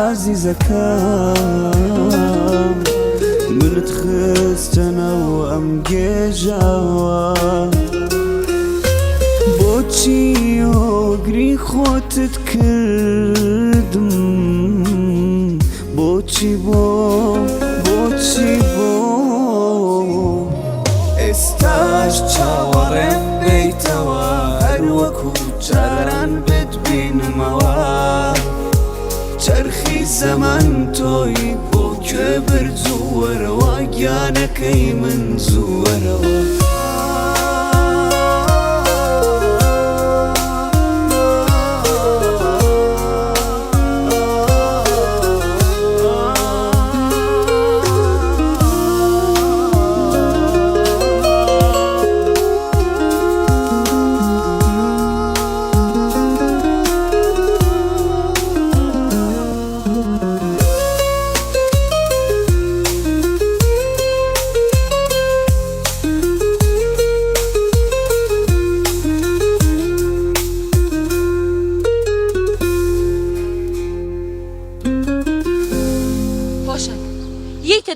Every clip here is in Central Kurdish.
عزیزەکەم منت خستنەوە ئەم گێژاوە بۆچی هۆگری خۆتت کردم بۆچی بۆچی بۆ ئێستاش چاوەڕێم بیتەوە هەر وەکو جاران بتبینمەوە چرخی زەمان تۆی بۆ کوێ برد و وەرەوە گیانەکەی من زووەرەوە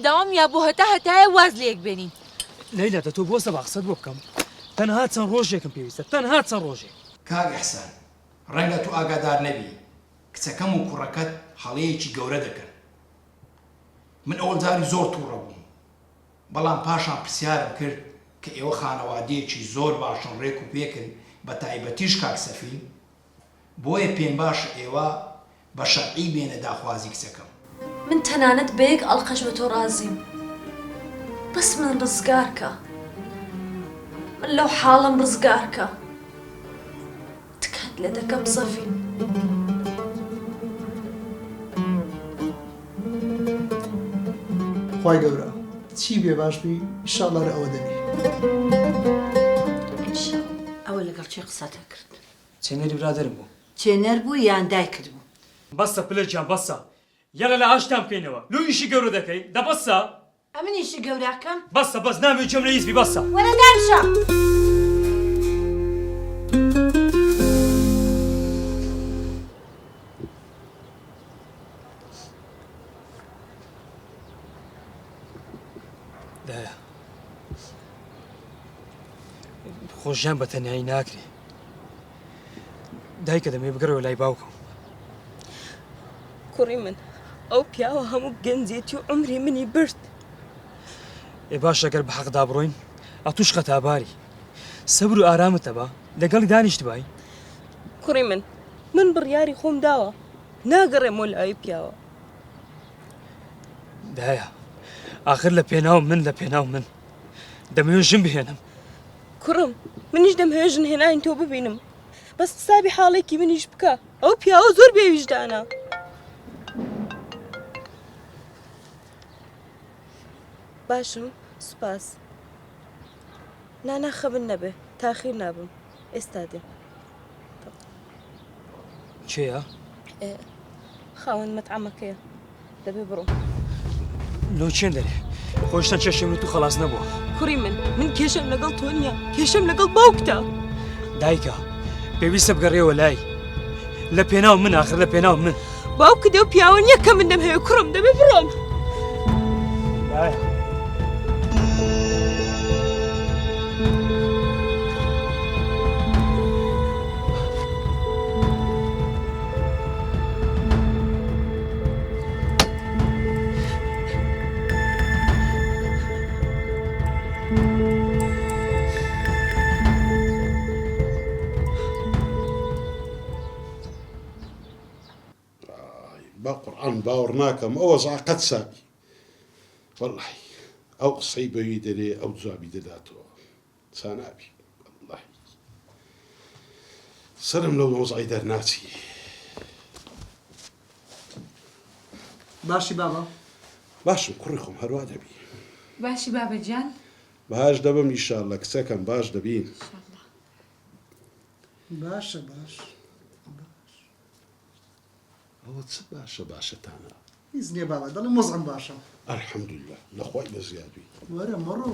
داوام یا بۆ هەتا واز لێک بێنین لەیلا دە تۆ بۆستە باقسەت بۆ بکەم تەنها چەند ڕۆژێکم پێویستە تەنها چەند ڕۆژێک کاک ئەحسان ڕەنگە تو ئاگادار نەبی کچەکەم و کوڕەکەت هەڵەیەکی گەورە دەکەن من ئەوەڵ جاری زۆر تووڕە بووم بەڵام پاشان پرسیارم کرد کە ئێوە خانەوادەیەکی زۆر باشن ڕێک و پێکن بە تایبەتیش کاک سەفین بۆیە پێم باشە ئێوە بە شەرعی بێنە داخوازی کچەکەم من تەنانەت بەیەک ئەڵقەش بە تۆ ڕازیم بەس من ڕزگارکە من لەو حاڵم ڕزگارکە تکات لێ دەکەم سەفین خوای گەورە چی بێ باش بی ئینشاڵڵا لە ئەوە دەبی ئەوە لەگەڵ چێ قسەتە کرد چێنەری برادرم بوو چێنەر بوو یان دایکت بوو بەسە پلەکیان بەسە یەڵە لە ئاشتان بکەینەوە لۆ ئیشی گەورە دەکەی دە بەسە ئەمن ئیشی گەوراکەم بەسە بەس ناوی چێم لە هیچبی بەسە وەرە دانشە دایە خۆشیان بە تەنایی ناکرێ دایکە دەمێ بگەڕەوە لای باوکم کوڕی من ئەو پیاوە هەموو گەنجێتی و عمری منی برد ئێ باش ئەگەر بە حەقدا بڕۆین ئەتوش قەتاباری سەبر و ئارامتە بە لەگەڵی دانیشت بای کوڕی من بڕیاری خۆم داوە ناگەڕێم وە لای پیاوە دایە ئاخر لە پێناو من لە پێناو من دەمەوێت ژن بهێنم کوڕم منیش دەمهوێ ژن هێناین تۆ ببینم بەس حسابی حاڵێکی منیش بکە ئەو پیاوە زۆر بێویژدانە باشم سوپاس ناناخەبن نەبێ تاخیر نابم ئێستا دێ کێیە؟ خاوەن مەتعەمەکەیە دەبێ بڕۆم لۆ چێن دەرێ خۆشتان چێشم لە تو خەلاص نەبووە کوڕی من کێشم لەگەڵ تۆ نییە کێشم لەگەڵ باوکتە دایکە پێویستە بگەڕێەوە لای لە پێناو من ئاخر لە پێناو من باوکە دێ و پیاوە نییە کە من دەمهەیە کوڕم دەبێ بڕۆم با قورآن باوەڕ ناکەم ئەوە زاقەت سامی وەڵڵاهی ئەو قسەی بەوی دەرێ ئەو جوابی دەداتەوە چانابی وەڵڵاهی سرم لەو مۆزەعی دەرناچی باشی بابا باشم کوڕی خۆم هەروە دەبی باشی بابەجان باش دەبم ئیشاڵڵا کچەکەم باش دەبین باشە باش ئەوە چ باشە باشەتانە هیچ نییە بابا دەڵێ مۆزەعم باشە ئەلحەمدولیلا لەخوای لە زیادوی وەرە مەڕۆ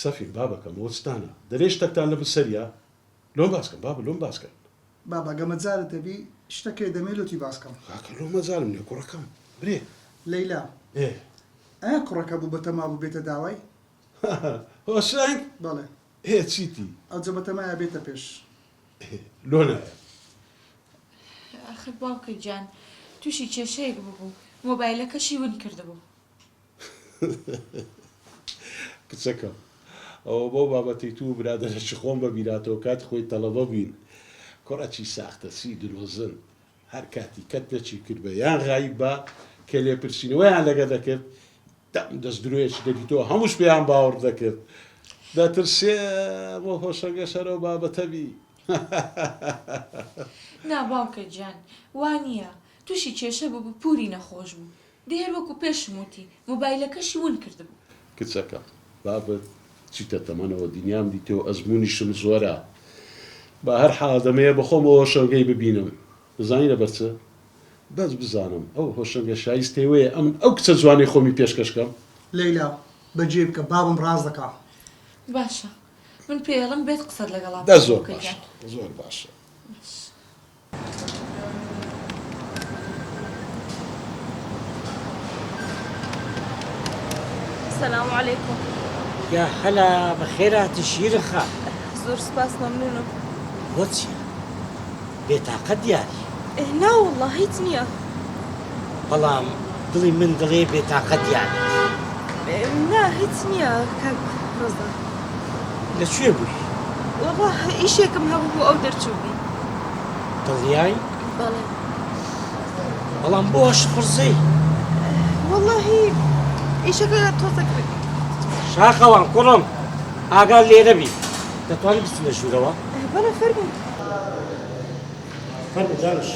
سەفین بابەکەم ئەوە چتانە دەرێ شتێکتان لە بسەریە لۆم باسکەم بابە لۆم باسکەن بابا گەمەجارت دەبی شتەکەی دەمێلوتی باسکەم. کاکەلۆ مەزانم لێ کوڕەکەم برێ. لەیلا ئایا کوڕەکە بوو بەتەما بوو بێتە داوای؟ هۆشنگ بەڵێ چیتی ئەو جە بەتەمایە بێتە پێش. لۆ نایە آخر باوکە جان تووشی کێشەیەک ببوو مۆبایلەکەشی ون کردبوو. کچەکەم ئەوە بۆ بابەتی تو و برادەرەشی خۆم بە بیراتەوە کات خۆی تەڵەبە بووین کوڕەکی ساختە سی درۆزن هەر کاتی کەت پێچی کرد بە یان غایب بە کە لێپرسینەوەیان لەگە دەکرد دەست درێژ دەبیتەوە هەمووش پێیان باوەڕ دەکرد دەترسێ بۆ هۆشەگە سەرەوە بابەتەبی. نا باوکە جان وانە تووشی کێشە بوو پوری نەخۆش بوو دێر وەکو پێشم وتی مۆبایلەکەشی ون کردبوو. کچەکە بابەت چیتە تەمەنەوە دنیام دیتەوە ئەزممویشم زۆرە بە هەر حادەمەیە بەخۆم ئەوە شەنگەی ببینم بزانانی لەبەرچە بەس بزانم ئەو هۆشەنگە شایستەوەیە ئەم ئەو کچە جوانی خۆمی پێشکەشکەم. لەیلا بەجێ بکە بابم ڕاز دەکا. باشە من پێڵم بێت قسەت لەگەڵا دە زۆر باشە زۆر باشە. السلام عليكم. يا هلا بخيرات الشيرخة. زور سباس ممنونة. واتشي بطاقة ديالي. لا والله هيتنيا. بلام دلي من دلي بطاقة ديالي. لا هيتنيا كاك رضا. لشو يبوي؟ والله ايش هيكم هبو او درتشوبي. دلياي؟ بلى. بلام بوش فرزي. والله ايش هيك توصك شاقة وان كرم أقال لي ربي تتواني بسنا شو روا؟ بلا فرق دانش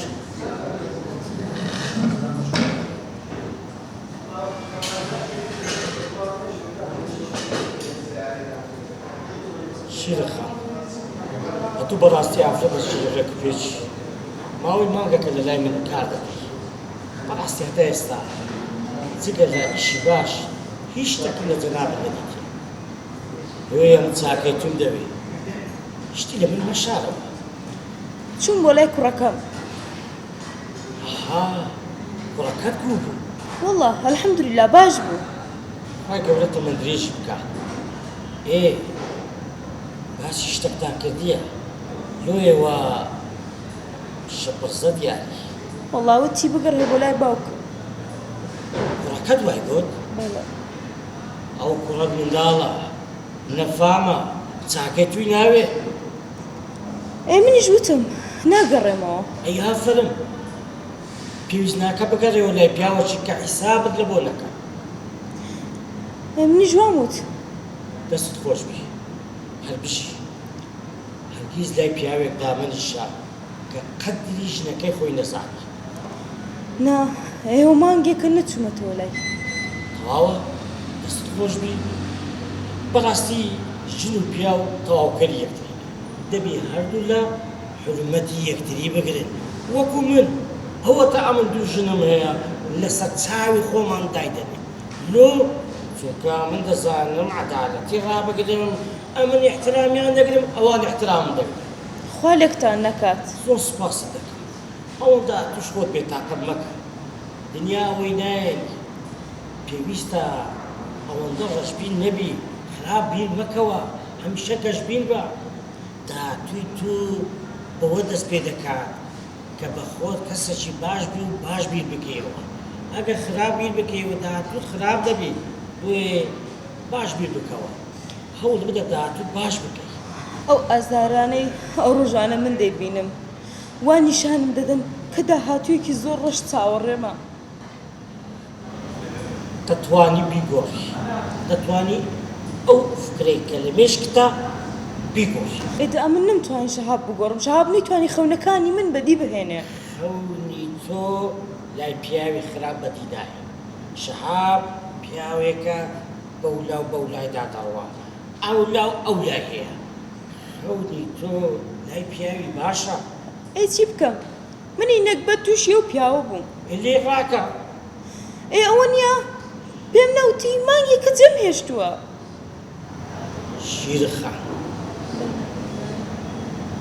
شيرخة أتو براستي عفرة الشيرخة كبيرش ماوي مانجا كلا لاي من كاردك براستي هدا يستا زيقل لا إشي باش هیچ تەکیلە جەنابە نەدیتێ وێم چاکەیتون دەوێ شتی لە من مەشارەوە چوون بۆ لای کوڕەکەم. کوڕەکەت گوو بوو؟ والله الحەمدولله باش بوو. خی گەورەتە من درێژی بکە. باسی شتێکتان کردیە لۆیەوە شەپڕزە دیاری. والله وتی بگەڕێ بۆ لای باوکم. کوڕەکەت وای گوت؟ بەڵێ. ئەو کوڕەت منداڵە نەفامە چاکەی توی ناوێ؟ منیش وتم ناگەڕێمەوە. ئەی ئافرم پێویست ناکە بگەڕێەوە لای پیاوەکی کە حیسابت لە بۆ نەکە. منیش وام وت. دەستت خۆش بی هەر بژی هەرگیز لای پیاوێک دامەنیشا کە قەدری ژنەکەی خۆی نەزانی. نا ئێوە مانگێکە نەچوومەتەوە لای. تەواوە دەستت خۆش بی بەڕاستی ژن و پیا و تەواوکەری یەکتری دەبێ هەردوو لە حورمەتی یەکتری بگرن وەکو من ئەوەتە ئەمن دوو ژنم هەیە لەسەر چاوی خۆمان دایدەنێ لۆ چونکە من دەزانم عەدالەتی ڕابگرم ئەمن احترامیان دەگرم ئەوان احترامم دەگرن. خوا لێکتان نەکات. زۆر سوپاست دەکەم ئەوەندا توش خۆت بێتاقە مەکە دنیا ئەوەی نایەنی پێویستە ئەوەندە ڕەشبین نەبی خراپ بیر مەکەوە هەمیشە گەشبین بە داهاتووی تو بەوە دەست پێ دەکات کە بە خۆت کەسێکی باش بی و باش بیر بکەیەوە ئەگەر خراپ بیر بکەیەوە داهاتووت خراپ دەبێت بۆیە باش بیر بکەوە هەوڵ بدە داهاتووت باش بکەی. ئەو ئازارانەی ئەو ڕۆژانە من دەیبینم وا نیشانم دەدەن کە داهاتوویەکی زۆر ڕەش چاوەڕێمە. دەتوانی بیگۆڕی دەتوانی ئەو فکرەی کە لە مێشکتە بیگۆڕی. ئێدا من نەمتوانین شەهاب بگۆڕم. شەهاب نەیتوانی خەونەکانی من بەدی بهێنێ. خەونی تۆ لای پیاوی خراپ بەدیدایە. شەهاب پیاوێکە بەولاو بەولایدا دەڕوا ئەولاو ئەولای هەیە. خەونی تۆ لای پیاوی باشە. ئەی چی بکەم؟ منی نەکبەت تووشی ئەو پیاوە بووم. لێ ڕاکە. ئەوە نییە پێم نەوتی مانگێکە جەم هێشتووە. شیرخە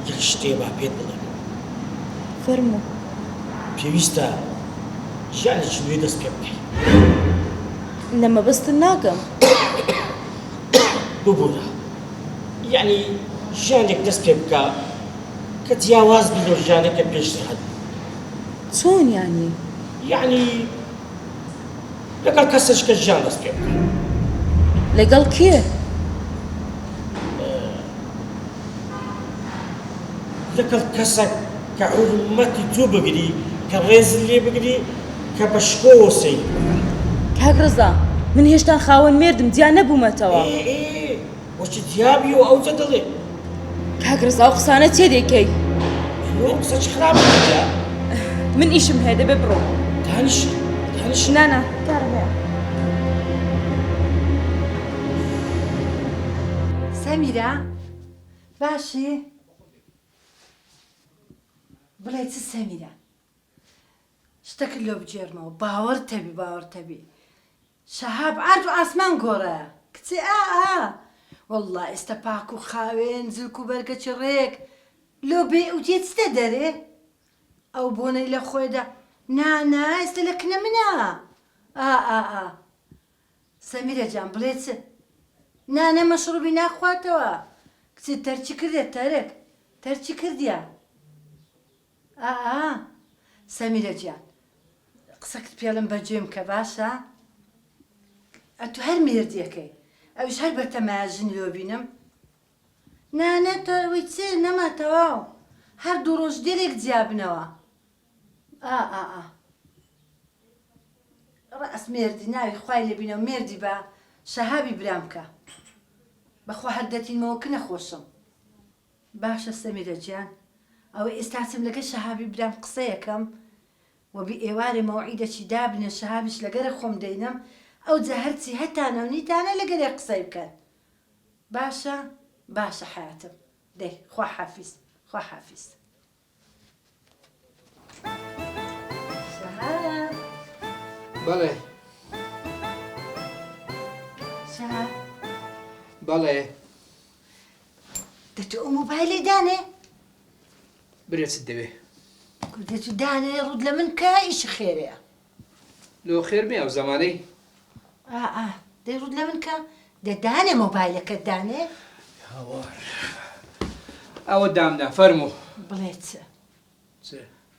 یەک شتێ با پێت بڵێم فەرموو پێویستە ژیانێکی نوێ دەست پێ بکەی لە مەبەستت ناکەم ببوورە یعنی ژیانێک دەست پێ بکە کە جیاواز بی لەو ژیانێکە پێشتر هەبوو چۆن یانی یعنی لەگەڵ کەسێکە ژیان دەست پێ بکە لەگەڵ کێ لەگەڵ کەسێک کە حورمەتی تۆ بگری کە ڕێزت لێ بگری کە بە شکۆوە سەیر کاک ڕزا من هێشتا خاوەن مێردم جیا نەبوومەتەوە وەچی دیابی و ئەوجە دەڵێ کاک ڕزا ئەو قسانە چێ دەیکەی قسە چ خراپە من ئیشم هەیە دەبێ بڕۆ دانیش نانە کارم هەیە سەمیرە باشی بڵێ چ سەمیرە شتێکت لێ بجێرمەوە باوەڕ تەبی شەهاب عەرز و ئاسمان گۆڕە کچی والله ئێستا پاک و خاوێن زلک و بەرگەچی ڕێک لۆ بێ ئەوتێ چتە دەرێ ئەو بۆنەی لە خۆیدا نانا ئێستا لە کنە منە سەمیرە جان بڵێ چ نانە مەشروبی ناخواتەوە کچی تەرچی کردێ تەرک تەرچی کردیە سەمیرە جان قسەکت پێڵم بەجێم کە باشە ئەتو هەر مێردیەکەی ئەوش هەر بە تەماژن لۆ بینم نانە تەوەی چێ نەما تەواو هەر دوو ڕۆژ دێرێک جیابنەوە ڕاست مێردی ناوی خوای لێ بینەوە مێردی بە شەهابی برام بکە بەخوا هەر دەتینمەوە کە نەخۆشم باشە سەمیرە گیان ئەوە ئێستاچم لەگە شەهابی برام قسە یەکەم وەبی ئێوارێ مەوعیدەکی دابنێ شەهابیش لەگەرە خۆم دەینم ئەو جا هەرچی هەتانە و نیتانە لەگەرێ قسەی بکەن باشە حیاتم دەی خوا حافیز شەهاب بەڵێ شەهاب بەڵێ دەتو ئەو مۆبایلی دانێ برێچت دەوێ دەتو دانێ ڕوود لە من کە ئیشی خێرەیە لۆ خێرمێ ئەو زەمانەی دەی ڕوود لە من کە دەدانێ مۆبایلەکەت دانێ ئەوە دامنا فەرموو بڵێ چ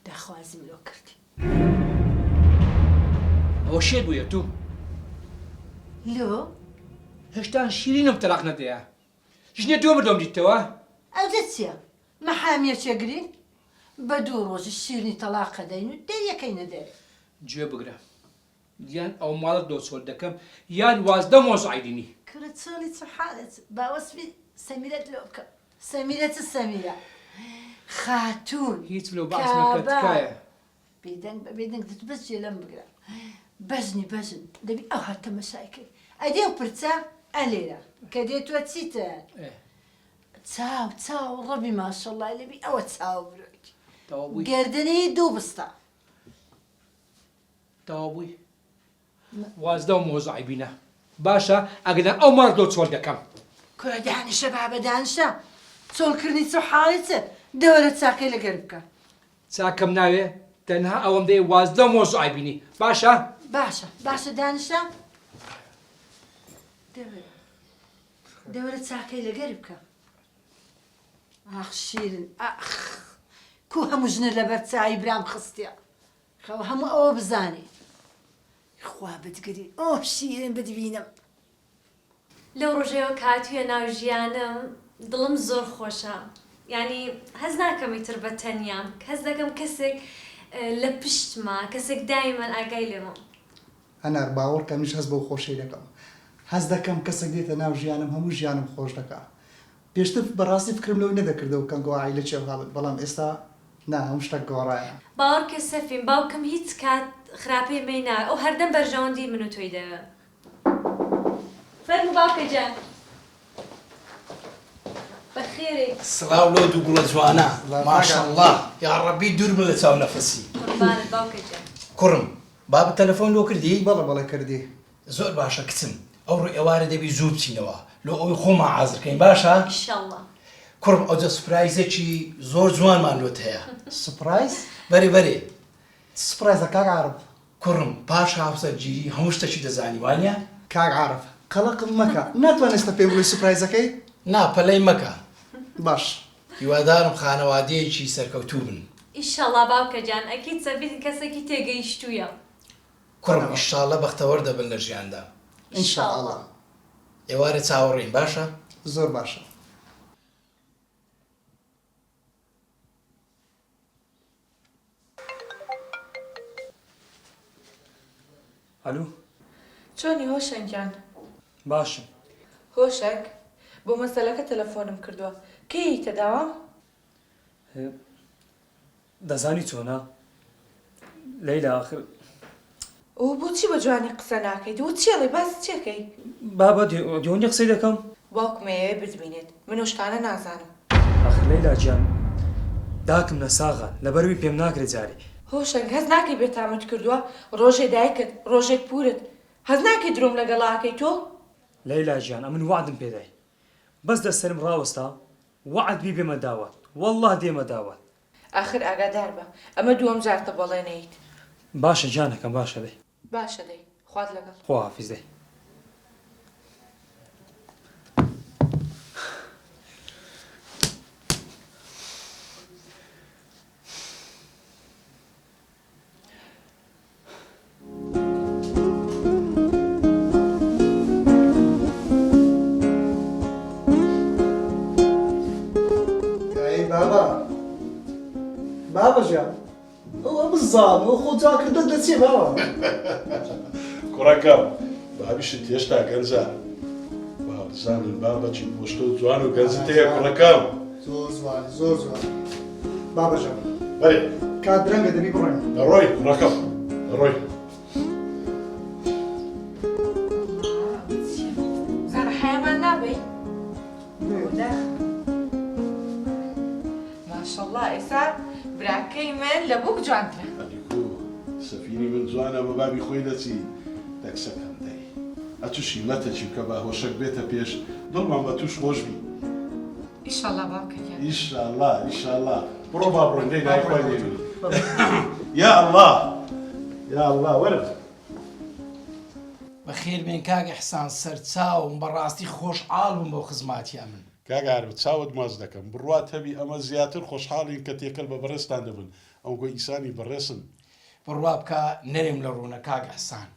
داخوازیم لۆ کردی ئەوە شێت بوویە تو لۆ هێشتا شیرینم تەلاق نەدەیە ژنێ تۆ مردۆم دیتەوە ئەو دە چییە مەحامیە چێگرین بە دوو ڕۆژی شیرنی تەلاقە دەین و دەریەکەی نەدەرێ گوێ بگرە یان ئەو ماڵت دۆچۆل دەکەم یان وازدە مۆزعیدینی کرە چۆڵی چ حالت باوەسبی سەمیرەت لۆ بکە سەمیرە چ سەمیرە خاتوون هیچ لەو باس مەکە تکایە بێدەنگ دت بەس جێ لەم بگرە بەژنی بەژن دەبی ئەو هات تەمەشای ئەدێ و پرچە ئەلێرە کە دێتوە چیتە چاو ڕەبی ماشەڵڵای لەبی ئەوە چاو برۆیت گردنی دوو بستە تەوا بووی وازدە و مۆزعیبینە باشە ئەگەر ئەو ماڵ دۆچۆل دەکەم کورە دانیشە بابە دانیشە چۆڵکردنی چ حاڵی چ دەوەرە چاکەی لەگەر بکە چاکەم ناوێ تەنها ئەوەم دەیە وازدە مۆزعیبینی باشە باشە دانیشە دەوەرە چاکەی لەگەر بکە شیرن کو هەموو ژنە لەبەر چای برام خستیە خەو هەموو ئەوە بزانی خوا بتگری ئۆ شیرن بدبینم لەو ڕۆژەوە کاتویە ناو ژیانم دڵم زۆر خۆشە یعنی هەز ناکەم ئیتر بە تەنیام هەز دەکەم کەسێک لە پشتمە کەسێک دایمەن ئاگای لێمە هەنار باوەڕ کەمیش هەست بەو خۆشەی دەکەم هەز دەکەم کەسێک دێتە ناو ژیانم هەموو ژیانم خۆش دەکات پێشتر بەڕاستی فکرم لەو نەدەکردەوە کەنگەوە لە چێ هابن بەڵام ئێستا نا هەموو شتێک گۆڕایە باوەڕ کە سەفین باوکم هیچ کات خراپەی مەینا ئەو هەردەم بەرژەوەندی من و تۆی دەوێ فەرموو باوکە جان بەخێرێک سڵاو لۆ دوو گوڵە جوانە ماشەڵڵا یا ڕەبی دوورمە لە چاو نەفەسی قوربانت باوکە جان کوڕم بابە تەلەفۆن لۆ کردی بەڵێ کردی زۆر باشە کچم ئەو ڕۆ ئێوارە دەبی زوو بچینەوە لۆ ئەوی خۆمان حازرکەین باشە ئینشەڵڵا کوڕم ئەوجە سوپرایزێکی زۆر جوانمان لۆت هەیە سوپرایز بەرێ بەرێ سپرایزە کاک عارف کوڕم پاش هاوسەرگیری هەموو شتێکی دەزانی وانە کاک عارف قەڵقم مەکە ناتوانێستە پێم بڵێ سپرایزەکەی نا پەلەی مەکە باش هیوادارم خانەوادەیەکی سەرکەوتوو بن ئیشەڵا باوکە جان ئەکید سەربیت کەسێکی تێگەیشتوویە کوڕم ئیشتاڵە بەختەوەر دەبن لە ژیاندا ئینشاءڵڵا ئێوارە چاوەڕێین باشە زۆر باشە ئەلو چۆنی هۆشنگیان باشم هۆشک بۆ مەسەلەکە تەلەفۆنم کردووە کەی تەداوە دەزانی چۆنا لەیلا آخر ئەو بۆچی بە جوانی قسە ناکەیت و چێڵی باس چێکەی بابا دیۆنی قسەی دەکەم باوکمەیە بتبینێت من شتانە نازانم آخر لەیلا گیان داکم لە ساغا لەبەروی پێم ناکرێت جارێ هۆشنگ هەز ناکەی بێتامت کردووە ڕۆژێ دایکت ڕۆژێک پورت هەز ناکەی درۆم لەگەڵاکەی تۆ لەیلا گیان ئەمن وعدم پێدای بەس دەسەرم ڕاوەستا وعد بی بێمە داوات والله دێمە داوات آخر ئاگادار بە ئەمە دووەم جارتە بەڵێنەیت باشە جانەکەم باشە دەی باشە دەی خوات لەگەڵ خواحافیز دەی بابا جان ئەوە بزان و خۆجا کردن دەچێ باوە کوڕەکەم بابیشت هێشتا گەنجە با بزانن بابەتی پۆشتە و جوان و گەنجت هەیە کوڕەکەم زۆر جوانی زۆر جوان بابا جان بەێ کات درەنگە دەبی بڕۆین دەڕۆی کوڕەکەم دەڕۆی زانە حەیەمان نابێ ماشەڵڵا ئێستا براکەی من لە بووک جوانترە ئەلیکو سەفینی من جوانە بە بابی خۆی دەچی دەکسەکەم دەی ئەتوشی مەتەچی کە باهۆشەک بێتە پێش دڵمان بە توش خۆش بی ئیشەڵڵا باوکەیە ئیشاءالله ئیشاءالله بڕۆ با بڕۆین دەی نایخوای لێبی یا الله یا الله وەرە بەخێر بێن کاک ئیحسان سەرچاوم بەڕاستی خۆشحاڵم بۆ خزماتیا من کاگارم چاوت ماز دەکەم بڕوات هەبی ئەمە زیاتر خۆشحاڵین کە تێکەل بە بەڕێستان دەبن ئەو گۆی ئیسانی بەڕێسن بڕوا بکە نەرێم لە ڕوونە کاک ئیحسان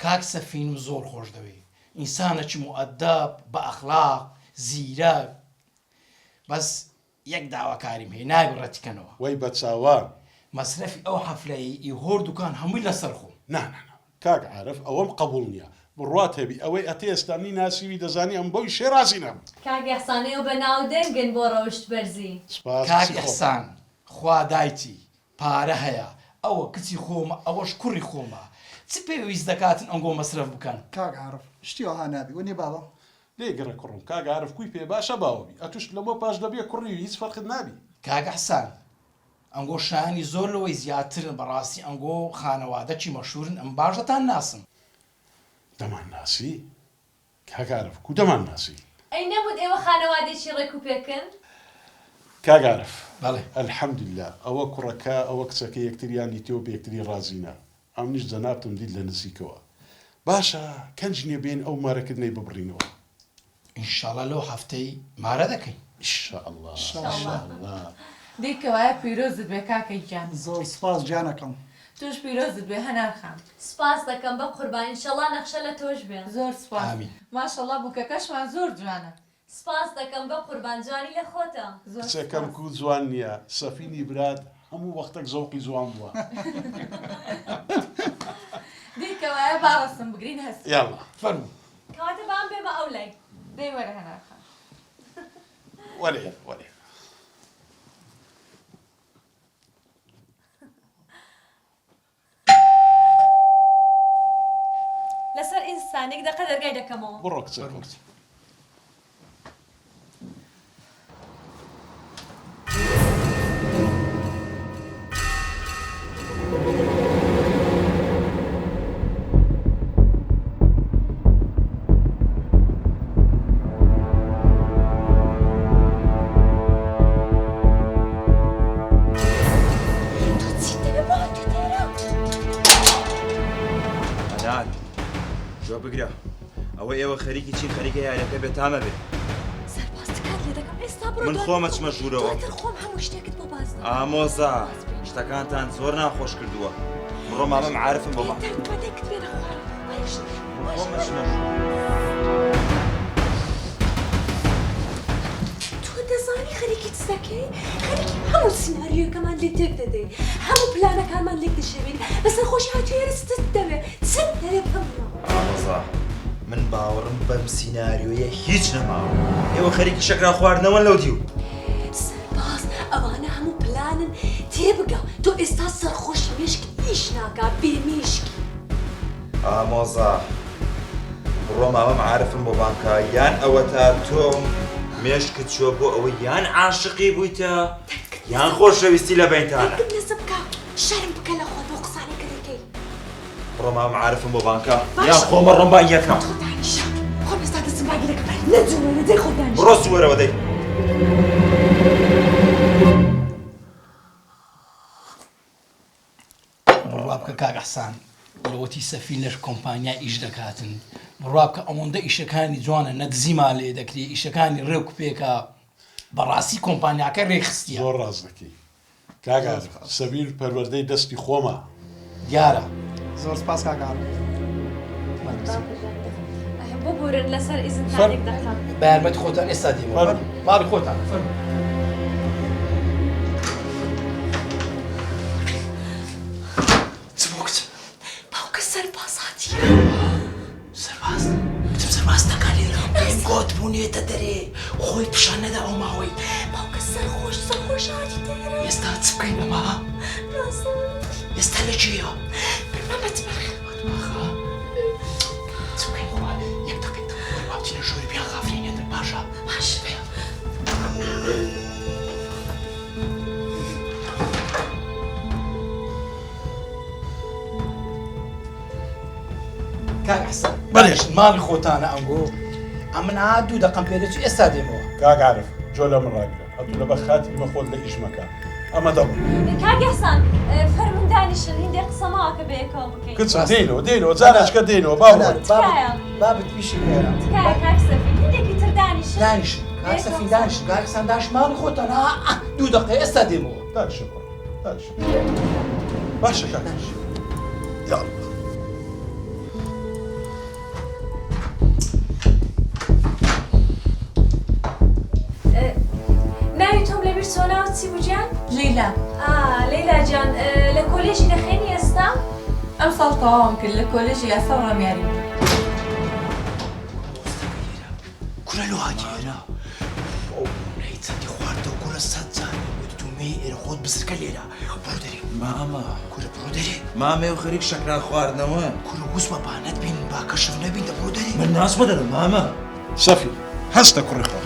کاک سەفین و زۆر خۆش دەوێ ئینسانێکی مؤەدەب بە ئەخلاق زیرەک بەس یەک داواکاریم هەیە نابێ ڕەتیکەنەوە وەی بە چاوان مەسرەفی ئەو حەفلەی ئیهۆر دوکان هەمووی لەسەر خۆم نانانە کاک عارف ئەوەم قبول نییە بڕوات هەبی ئەوەی ئەتێ ئێستانی ناسیوی دەزانی ئەم بۆی شێرازی نەم کاگە ئەحسانەیە بە ناو دەنگن بۆ ڕەوشت بەرزی کاک ئیحسان خوا دایتی پارە هەیە ئەوە کچی خۆمە ئەوەش کوڕی خۆمە چ پێویست دەکاتن ئەنگۆ مەسرف بکەن کاک عارف شتی ئەوها نابی وەنێ باوە لێگەڕە کوڕم کاک عارف کوی پێ باشە باوەبی ئەتوش لەمە پاش دەبێ کوڕی هیچ فەرقت نابی کاک ئیحسان ئەنگۆ شایانی زۆر لەوەی زیاترن بەڕاستی ئەنگۆ خانەوادەکی مەشهورن ئەم باشەتان ناسم دەمان ناسی کاک عارف کو دەمان ناسی ئەی نەبوت ئێوە خانەوادێکی ڕێک و پێکن کاک عارف بەڵێ الحەمدلله ئەوە کوڕەکە ئەوە کچەکە یەکتریانی تێو بە یەکتری ڕازینە ئەم نیش جەنابتم دیت لە نزیکەوە باشە کەنجنیە بێن ئەو مارەکردنەی ببڕینەوە ئینشاڵە لەو هەفتەی مارە دەکەین ئیشاءالله دیکەوایە پیرۆزت بێ کاکەی گیان زۆر سپاس گیانەکەم توش پیرۆزت بێ هەناخام سپاس دەکەم بە قوربان ئینشەڵا نەخشە لە تۆش بێن زۆر سپاس ئامین. ماشەڵڵا بووکەکەشمان زۆر جوانە سپاس دەکەم بە قوربان جوانی لە خۆتە زۆر کچەکەم کو جوان نییە سەفینی برات هەموو وەختێک زەوقی جوان بووە دیکەوایە باڕستم بگرین هەست یاڵڵا فەرموو کەواتە بام بێ بە ئەو لای دەی وەرە هەناخام وەرێ وەرێ لەسەر ئینسانێک دەقە دەرگای دەکەمەوە بڕۆ کچەکەم تۆ چی بگرە ئەوە ئێوە خەریکی چی خەریکە یاریەکە بێتامە بێت سەرباز تکات لێ دەکەم ئێستا بڕۆ من خۆمە چمە ژوورەوە دواتر خۆم هەموو شتێکت بۆ باز دەکەم. ئامۆزا شتەکانتان زۆر ناخۆش کردووە بڕۆ مامەم عارفم بۆ تەرکمەتێکت پێ نەخوارم. خۆمە چمە تۆ دەزانی خەریکی چ دەکەی؟ خەریکی هەموو سیناریۆکەمان لێ تێک دەدەی، هەموو پلانەکانمان لێک دەشێوین، بەسەر خۆشی هاتوویێرە ستت دەوێ چت دەرێ بکەمەوە. ئامۆزا من باوەڕم بەم سیناریۆیە هیچ نەماوە ئێوە خەریکی شەکرا خواردنەوە لەو دیو سەرباز ئەوانە هەموو پلانن تێبگە تۆ ئێستا سەرخۆشی مێشکی ئیش ناکا بێ مێشکی. ئامۆزا بڕۆ مامەم عارفم بۆ بانکە یان ئەوە تا تۆ مێشکت چۆ بۆ ئەوە یان عاشقی بوویتە یان خۆشەویستی لە بینتانە. نەزە بکە شەرم بکە لە خۆت بۆ قسانێکە دەکەی. بڕۆ مامەم عارفم بۆ بانکە یان خۆمە ڕۆمبان یەکەم. خۆم ئێستا دەچم باگی دەکەم نەجوڵێ دەی خۆت دانیشە. بڕۆ سووەرەوە دەی. بڕوا بکە کاک حەسان لەوەتی سەفین لەش کۆمپانیا ئیش دەکاتن بڕوا بکە ئەوەندە ئیشەکانی جوانە نەدزیمان لێ دەکرێ ئیشەکانی ڕێک پێکە بەڕاستی کۆمپانیاکە ڕێخستیە. زۆر ڕاست دەکەی کاگا سەبیر پەروەردەی دەستی خۆمە دیارە. زۆر سپاس کاکان. بۆ بورن لەسەر ئیزنتانێک دەکەم. بە یارمەتی خۆتان ئێستا دێمەوە ماڵی خۆتان فەرموو. باوکە سەرباز هاتیە. سەرباز بچم سەرباز تەکا لێرە پێم گوت بوونێتە دەرێ خۆی پیشان نەدا ئەو ماوەی. باوکە سەرخۆش هاتی دەرە. ئێستا چ بکەین ئەمە؟ ئێستا لە چیە؟ بێمە بەتمەخ. چ بکەین خوا یەک دەقیقە وا بچینە ژووری بیان غافلینێتن باشە؟ باش. کاک حەسەن بەڵێش ماڵی خۆتانە ئەنگۆ ئەمن دوو دەقەم پێ دەچوو ئێستا دێمەوە. کاک عارف جۆ لە من ڕاگرە هەتوو لە بە خاتی مە خۆت لە ئیش مەکە ئەمە دەڵ کاک حەسان فەرمون دانیشن هیندێ قسەماوەکە بەیەکەوە بکەین. کچە دێنەوە جارێکە دێنەوە بابت پیشی هێرا. تکایە کاک سەفین هیندێکی تر دانیشن. دانیشن کاک سەفین دانیشن کاک حەسەن داش ماڵی خۆتانە دوو دەقیقە ئێستا دێمەوە. دانیشە باشە کاکش یاڵ ناوی تۆم لەبیر چۆناوت چی بوو گیان؟ لەیلا. لەیلا گیان لە کۆلێژی دەخوێنی ئێستا؟ ئەم ساڵ تەواوم کرد لە کۆلێژی یاسا و ڕامیاری. کورە لۆ هاتیێرە نەی چەندی خواردەوە کورە سەد جار وتومێ ئێرە خۆت بزرگە لێرە بڕۆ دەرێ مامە کورە بڕۆ دەرێ مامێ و خەریک شەکرا خواردنەوە کورە وسمە بانەت بین با کەشف نەبین دەبڕۆ دەرێ من ناسمە دەدەم مامە سەفی هەستە کوڕی خۆ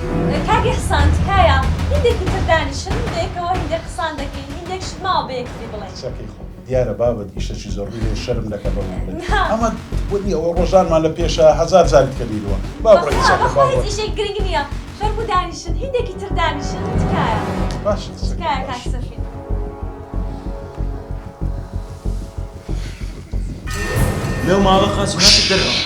کاک حەسان تکایە هیندێکی تر دانیشن هیندێکەوە هیندێک قسان دەکەین هیندێک شت ماوە بەیەکتری بڵێن. سەکەی خۆ دیارە بابەت ئیشەکی زۆڕی لێ شەرم دەکە بەمە ئەمە وەنی ئەوە ڕۆژانمان لە پێشە هەزار جاریت کردیوە با بڕێ چەکە باوە ئیشێک گرنگ نییە فەرموو دانیشن هیندێکی تر دانیشن تکایە باش تکایە کاک سەفین. لەو ماوە خاچماتی دەرەوە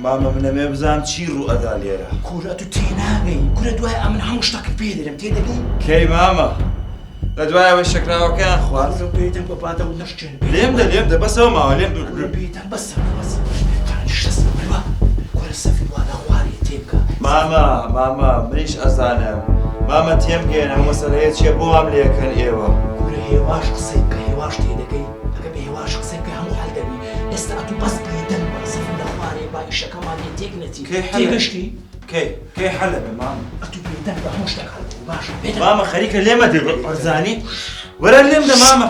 مامە منەمێ بزانم چی ڕوو ئەدا لێرە کورە تو تێناگەی کورە دوای ئەمن هەموو شتەکەت پێ دەرم تێدەگەی کەی مامە لە دوایەوەی شەکراوەکەیان خوارد پێدەم بە پاتە و نەشکێن لێم بەسەوە ماوە لێم پێدەم بەسە کورە سەفی وانە خواری تێبکە مامە منیش ئەزانم مامە تێم گەێنە مەسەلەیە چیە بۆ ئەم لێکەن ئێوە کورە هێواش قسەی بکە هێواش تێدەگەی ئەگە بە هێواش قسەی بکە هەموو حەل دەبی ئێستا ئەتوو بەس پێدەم بە سەفی لەخوارێ با ئیشەکەمان لێ تێک نەچی تێگەشتی کەی حەلە بێ مامە ئەتوو پێدەم بە هەموو شتێک هەڵ باشە مامە خەریکە لێمە دێ ڕزانی وەرە لێم دە مامە.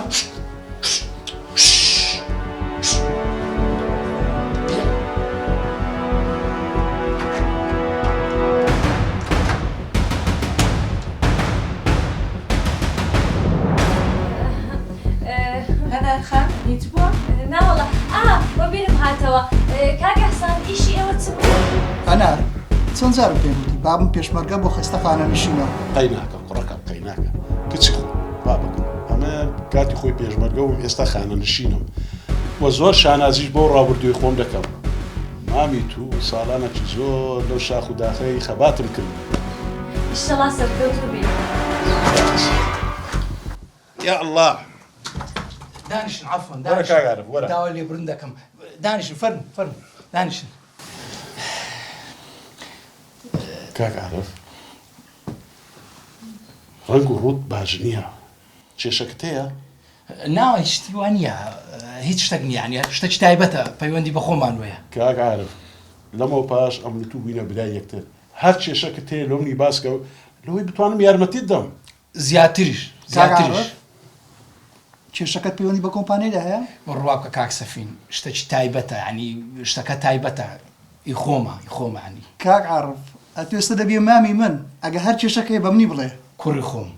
هەنار خان هیچ بووە؟ ناوەڵە وە بیرم هاتەوە کاک ئەحسان ئیشی ئێوە چ بوو؟ هەنار چەند جار پێم وتی بابم پێشمەرگە بۆ خستەخانە نشینەوە. قەی ناکە کوڕەکەم قەی ناکە کچی خۆ با بکەم ئەمە کاتی خۆی پێشمەرگە و ئێستا خانە نشینم وە زۆر شانازیش بۆ ڕابردووی خۆم دەکەم. مامی تو ساڵانێکی زۆر لەو شاخ و داخەی خەباتم کرد. ئیشەڵا سەرکەوتوو بێ. یا الله دانیشن عفوا وەرە کاگارم وەرە. داوا لێ برن دەکەم. دانیشن فەرمو دانیشن. کاگارم ڕەنگ و ڕوود باش نییە. کێشەکەت هەیە؟ ناوە شتی وان نییە هیچ شتێک نییە یعنی شتێکی تایبەتە پەیوەندی بە خۆمان وەیە. کاگارم لەمەوە پاش ئەم تو بووینە برای یەکتر هەر کێشەکەت هەیە لەونی باسکە و لەوەی بتوانم یارمەتیت دەم. زیاتریش کێشەکەت پەیوەندی بە کۆمپانیادا هەیە؟ ڕواکە کاک سەفین شتێکی تایبەتە ینی شتەکە تایبەتە ئی خۆمە ینی. کاک عارف ئەتو ئێستا دەبێ مامی من ئەگە هەر کێشەکەی بە منی بڵێ. کوڕی خۆم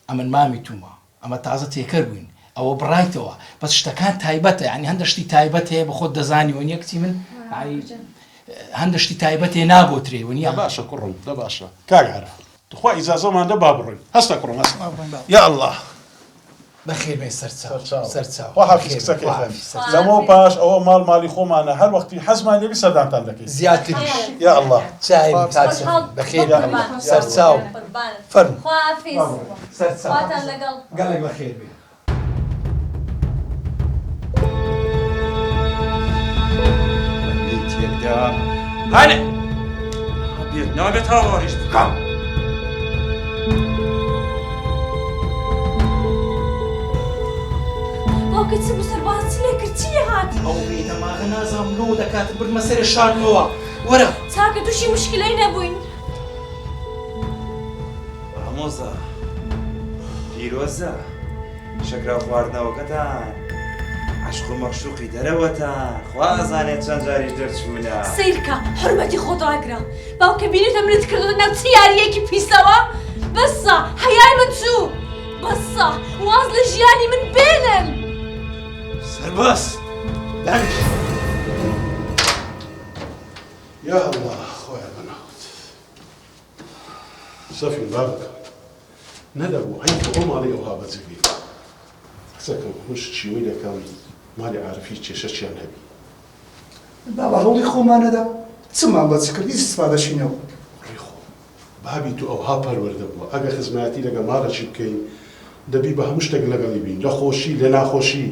ئەمن مامی تومە ئەمە تازە تێکەر بووین ئەوە بڕایتەوە بەس شتەکان تایبەتە ینی هەندە شتی تایبەت هەیە بە خۆت دەزانی و یەکتی من هەندە شتی تایبەت هەیە نابۆترێ وە باشە کوڕم دە باشە کاگارە تخوا ئیجازەمان دە با بڕۆین هەستە کوڕم هەست یا الله بەخێر بێ سەرچاو لەمەوە پاش ئەوە ماڵی خۆمانە هەر وەختی حەزمان لێبی سەردانتان دەکەین زیاتریش یا الله چای بەخێر سەرچاو فەرمو خوافیز خواتان لەگەڵ گەڵێک بەخێر بێ. هانێ بێت نابێت هاوارش بکەم. باوکە چ بوو سەرباز چ لێ کرد چی لێ هات؟ ئەو بێدەماغە نازام لۆ دەکات بردمە سەرێ شارنەوە وەرە چاکە تووشی مشکلەی نەبووین. ئامۆزا پیرۆزە شەکرا خواردنەوەکەتان عشق و مەخشوقی دەرەوەتان خوا ئەزانێت چەند جاریش دەرچوونە. سیرکە حرمەتی خۆت ڕاگرە باوکە بینیتە منت کردو ناو چ یاریەکی پیسەوە بەسە حەیای من چوو بەسە واز لە ژیانی من بێنن. سەرباز دانیش یا الله خۆیان بەناوت سەفین با بکە نەدەبوو عینکە ئەو ماڵی ئەوها بەجێبی قسەکەم خوش چیوەی دەکەم مالی عارفی کێشەچیان هەبی بابا هەوڵی خۆمانەدا چمان بەچ کردی استفادەشینەوە ڕێخۆ بابی تو ئەوها پەروەردە بووە ئەگە خزمەتی لەگە ماڵەچی بکەین دەبی بە هەموو شتێک لەگەڵی بین لە خۆشی لە ناخۆشی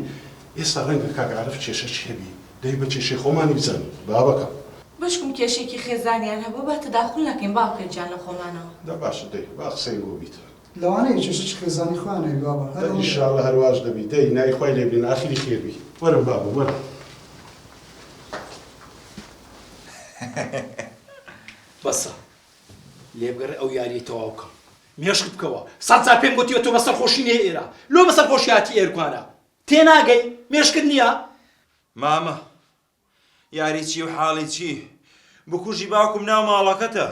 ئێستا ڕەنگە کاک عارف کێشەچی هەبی دەی بە کێشەی خۆمانی بزانین با بکەم بەشکم کێشێکی خێزانیان هەبوو بە تەداخل نەکەین باوکە گیان لە خۆمانەوە. دا باشە دەی با قسەی بۆ بیت لەوانەیە کێشەی خێزانی خوانەی بابا ئینشاءڵڵا هەرواش دەبی دەی نای خوای لێ بین ئاخری خێربی وەرم بابا وەرە بەسە لێبگەڕێ ئەو یاریە تەواو بکەم مێشک بکەوە سەد جار پێم گوتیوە تۆ بەسەر خۆشی نێ ئێرە لۆ بەسەر خۆشیاتی ئێرکوانە تێناگەی مێشکرد نییە مامە یاری چی و حاڵی چی بکوژی باوکم ناو ماڵەکەتە